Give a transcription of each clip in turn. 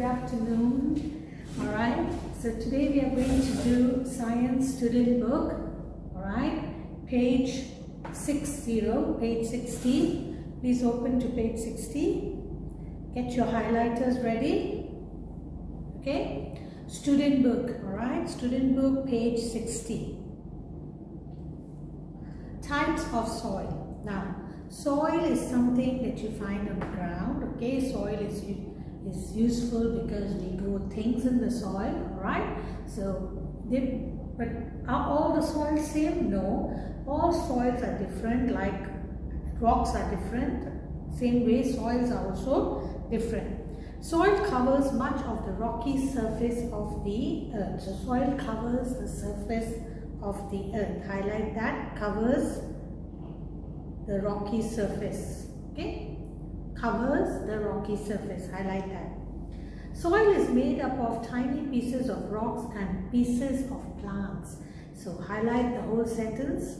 afternoon. Alright, so today we are going to do Science Student Book. Alright, page 60, page 60. Please open to page 60. Get your highlighters ready. Okay, student book. Alright, student book, page 60. Types of soil. Now, soil is something that you find on the ground. Okay, soil is useful because we grow things in the soil. Alright, so but are all the soils same? No, all soils are different. Like rocks are different, same way soils are also different. Soil covers much of the rocky surface of the earth. So soil covers the surface of the earth. Highlight that, covers the rocky surface. Okay, covers the rocky surface. Highlight that. Soil is made up of tiny pieces of rocks and pieces of plants. So highlight the whole sentence.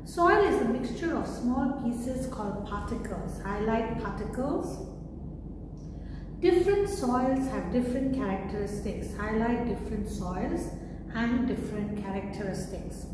Soil is a mixture of small pieces called particles. Highlight particles. Different soils have different characteristics. Highlight different soils and different characteristics.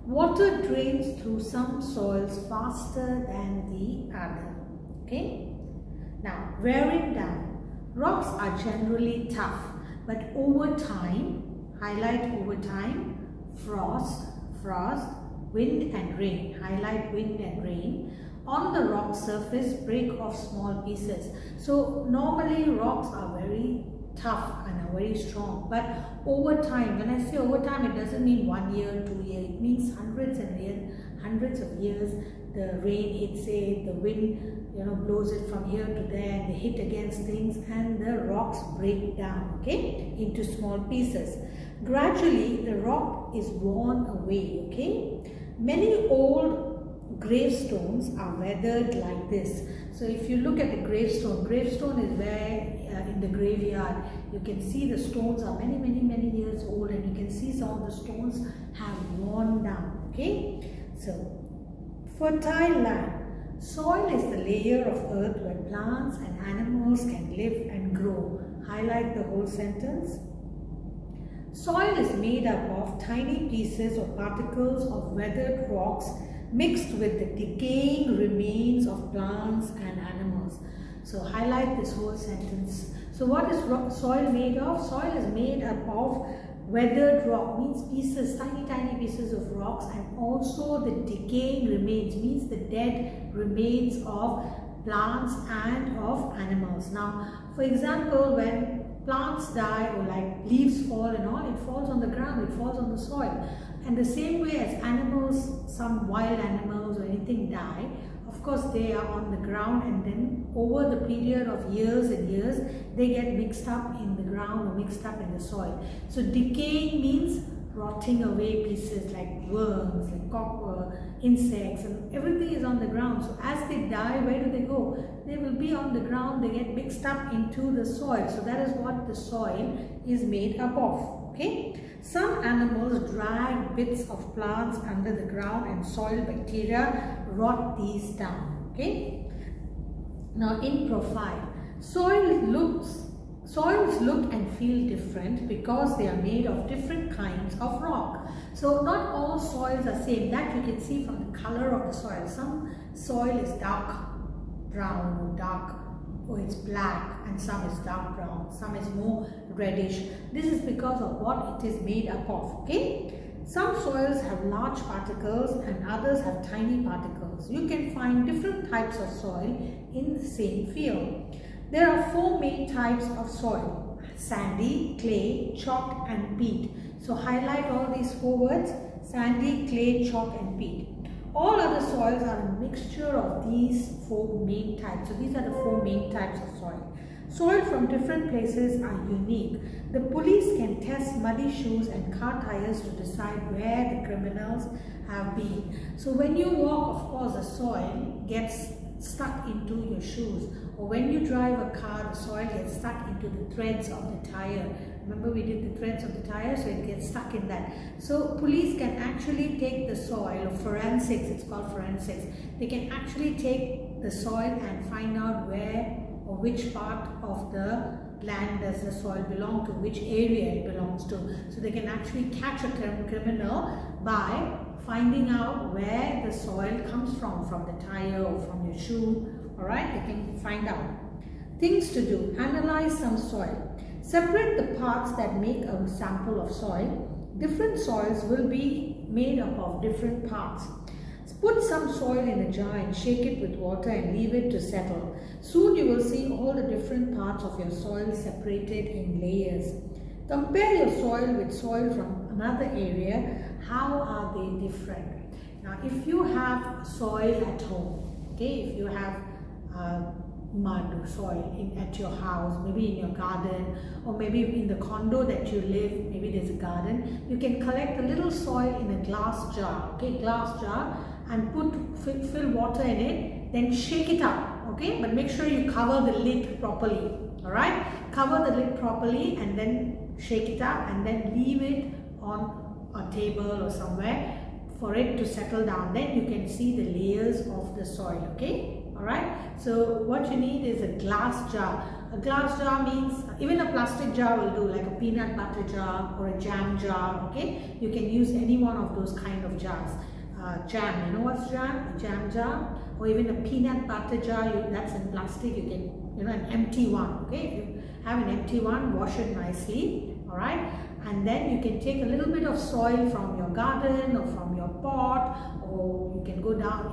Water drains through some soils faster than the other. Okay. Now, wearing down. Rocks are generally tough, but over time, highlight over time, frost, wind and rain. Highlight wind and rain. On the rock surface, break off small pieces. So normally rocks are very tough and are very strong, but over time, when I say over time, it doesn't mean 1 year, 2 years, it means hundreds of years. The rain hits it, the wind blows it from here to there, and they hit against things and the rocks break down, okay, into small pieces. Gradually the rock is worn away. Okay, many old gravestones are weathered like this. So if you look at the gravestone is where in the graveyard you can see the stones are many years old, and you can see some of the stones have worn down. Okay, so fertile land. Soil is the layer of earth where plants and animals can live and grow. Highlight the whole sentence. Soil is made up of tiny pieces or particles of weathered rocks mixed with the decaying remains of plants and animals. So highlight this whole sentence. So what is soil made of? Soil is made up of weathered rock, means pieces, tiny pieces of rocks, and also the decaying remains, means the dead remains of plants and of animals. Now, for example, when plants die or like leaves fall and all, it falls on the ground, it falls on the soil. And the same way as animals, some wild animals or anything die, of course they are on the ground, and then over the period of years and years they get mixed up in the ground or mixed up in the soil. So decaying means rotting away pieces like worms, like copper, insects, and everything is on the ground. So as they die, where do they go? They will be on the ground, they get mixed up into the soil. So that is what the soil is made up of. Okay. Some animals drag bits of plants under the ground, and soil bacteria rot these down. Okay. Now in profile, soils look and feel different because they are made of different kinds of rock. So not all soils are same. That you can see from the color of the soil. Some soil is dark brown or it's black, and some is dark brown, some is more reddish. This is because of what it is made up of. Okay. Some soils have large particles and others have tiny particles. You can find different types of soil in the same field. There are 4 main types of soil: sandy, clay, chalk and peat. So highlight all these 4 words: sandy, clay, chalk and peat. All other soils are a mixture of these 4 main types. So these are the 4 main types of soil. Soil from different places are unique. The police can test muddy shoes and car tires to decide where the criminals have been. So when you walk, of course, the soil gets stuck into your shoes. Or when you drive a car, the soil gets stuck into the threads of the tire. Remember we did the threads of the tire, so it gets stuck in that. So police can actually take the soil, or forensics, it's called forensics. They can actually take the soil and find out where or which part of the land does the soil belong to, which area it belongs to. So they can actually catch a criminal by finding out where the soil comes from the tire or from your shoe. Alright, they can find out. Things to do: analyze some soil. Separate the parts that make a sample of soil. Different soils will be made up of different parts. Put some soil in a jar and shake it with water and leave it to settle. Soon you will see all the different parts of your soil separated in layers. Compare your soil with soil from another area. How are they different? Now, if you have soil at home, okay, if you have mud or soil at your house, maybe in your garden, or maybe in the condo that you live, maybe there's a garden, you can collect a little soil in a glass jar, okay, glass jar, and fill water in it, then shake it up, okay, but make sure you cover the lid properly. Alright, cover the lid properly and then shake it up and then leave it on a table or somewhere for it to settle down. Then you can see the layers of the soil, okay. Alright, so what you need is a glass jar. A glass jar means, even a plastic jar will do, like a peanut butter jar or a jam jar, okay. You can use any one of those kind of jars. Jam, you know what's jam? A jam jar, or even a peanut butter jar, that's in plastic. You can, an empty one, okay. If you have an empty one, wash it nicely, alright. And then you can take a little bit of soil from your garden or from your pot, or you can go down,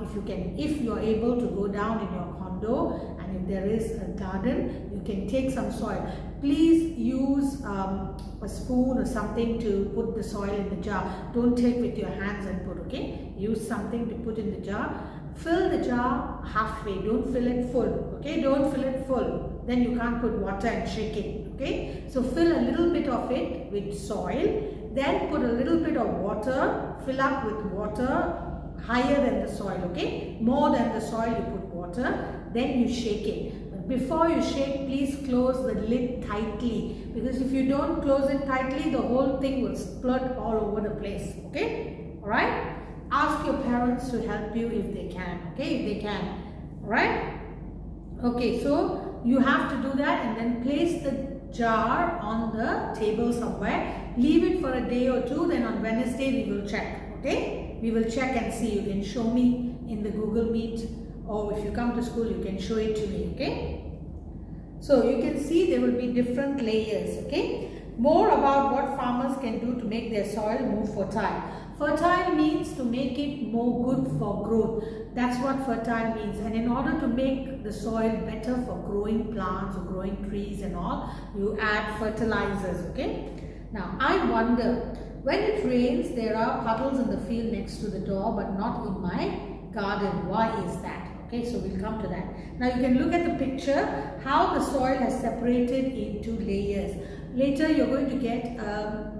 if you're able to go down in your condo, and if there is a garden, you can take some soil. Please use a spoon or something to put the soil in the jar. Don't take with your hands and put, okay? Use something to put in the jar. Fill the jar halfway, don't fill it full, okay? Don't fill it full, then you can't put water and shake it, okay? So fill a little bit of it with soil, then put a little bit of water, fill up with water higher than the soil, okay? More than the soil, you put water, then you shake it. But before you shake, please close the lid tightly, because if you don't close it tightly, the whole thing will splurt all over the place, okay? Alright? Ask your parents to help you if they can, okay? If they can, alright? Okay, so you have to do that and then place the jar on the table somewhere. Leave it for a day or two, then on Wednesday we will check, okay? We will check and see. You can show me in the Google Meet, or if you come to school, you can show it to me, okay? So you can see there will be different layers, okay? More about what farmers can do to make their soil more fertile. Fertile means to make it more good for growth. That's what fertile means. And in order to make the soil better for growing plants or growing trees and all, you add fertilizers, okay? Now, I wonder, when it rains, there are puddles in the field next to the door, but not in my garden. Why is that? Okay, so we'll come to that. Now, you can look at the picture, how the soil has separated into layers. Later, you're going to get a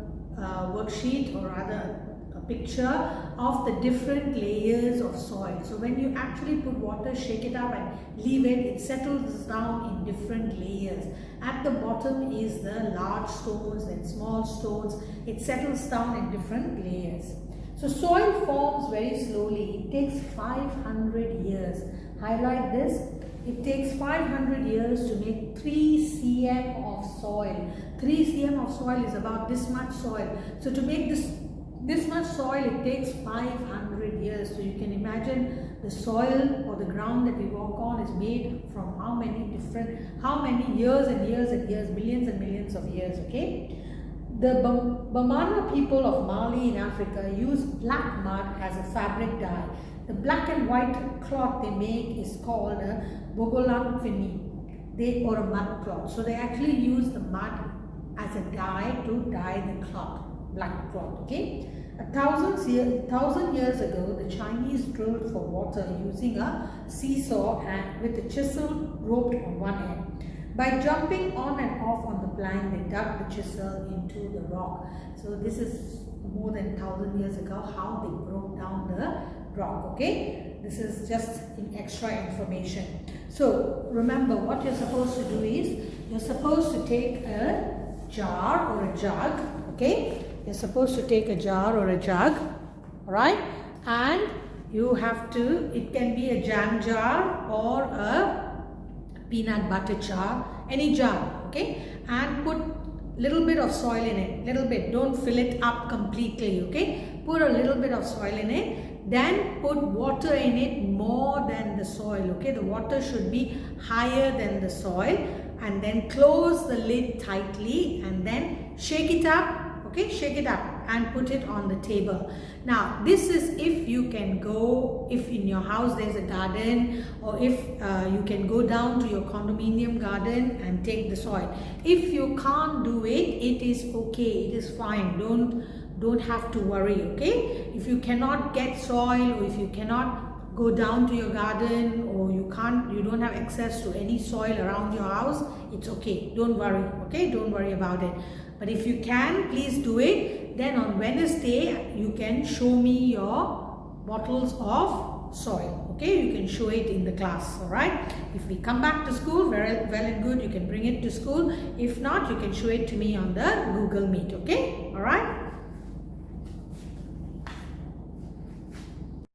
worksheet, or rather a picture of the different layers of soil. So when you actually put water, shake it up and leave it, it settles down in different layers. At the bottom is the large stones and small stones. It settles down in different layers. So soil forms very slowly. It takes 500 years. Highlight this. It takes 500 years to make 3 cm of soil. 3 cm of soil is about this much soil. So to make this much soil, it takes 500 years. So you can imagine the soil or the ground that we walk on is made from how many years and years and years, millions and millions of years, okay? The Bamana people of Mali in Africa use black mud as a fabric dye. The black and white cloth they make is called a bogolanfini, or a mud cloth. So they actually use the mud as a dye to dye the cloth, black cloth, okay? 1,000 years ago, the Chinese drilled for water using a seesaw and with a chisel roped on one end. By jumping on and off on the plank, they dug the chisel into the rock. So this is more than 1,000 years ago, how they broke down the rock, okay? This is just extra information. So remember, what you're supposed to do is, you're supposed to take a jar or a jug, okay? You're supposed to take a jar or a jug, alright? And you have to, it can be a jam jar or a peanut butter jar, any jar, okay, and put little bit of soil in it, little bit, don't fill it up completely, okay, put a little bit of soil in it, then put water in it more than the soil, okay, the water should be higher than the soil, and then close the lid tightly and then shake it up, okay, shake it up and put it on the table. Now this is if you can go, if in your house there's a garden, or if you can go down to your condominium garden and take the soil. If you can't do it, it is okay, it is fine, don't have to worry, okay. If you cannot get soil, or if you cannot go down to your garden, or you don't have access to any soil around your house, it's okay, don't worry, okay, don't worry about it. But if you can, please do it. Then on Wednesday you can show me your bottles of soil, okay, you can show it in the class. All right, if we come back to school, well and good, you can bring it to school. If not, you can show it to me on the Google Meet, okay. All right.